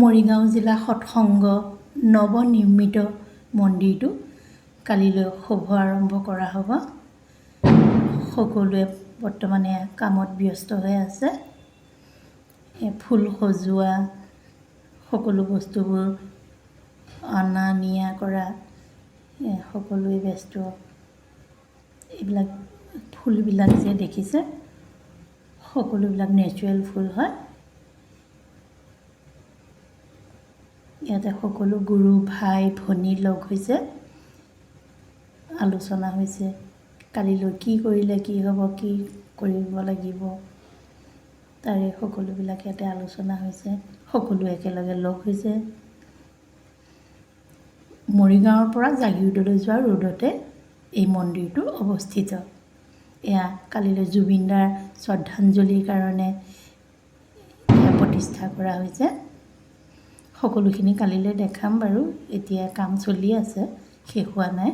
মৰিগাঁও জিলা সৎসংগ নৱনিৰ্মিত মন্দিৰটো কালিলৈ শুভ আৰম্ভ কৰা হ'ব। সকলোৱে বৰ্তমানে কামত ব্যস্ত হৈ আছে। ফুল সজোৱা সকলো বস্তুবোৰ অনা নিয়া কৰা সকলোৱে ব্যস্ত। এইবিলাক ফুলবিলাক যে দেখিছে সকলোবিলাক নেচাৰেল ফুল হয়। ইয়াতে সকলো গুৰু ভাই ভনী লগ হৈছে, আলোচনা হৈছে কালিলৈ কি কৰিলে কি হ'ব, কি কৰিব লাগিব, তাৰে সকলোবিলাক ইয়াতে আলোচনা হৈছে। সকলো একেলগে লগ হৈছে। মৰিগাঁৱৰ পৰা জাগীৰোডলৈ যোৱা ৰোডতে এই মন্দিৰটো অৱস্থিত। এয়া কালিলৈ জুবিনদাৰ শ্ৰদ্ধাঞ্জলিৰ কাৰণে প্ৰতিষ্ঠা কৰা হৈছে। সকলোখিনি কালিলৈ দেখাম বাৰু, এতিয়া কাম চলি আছে, শেষ হোৱা নাই।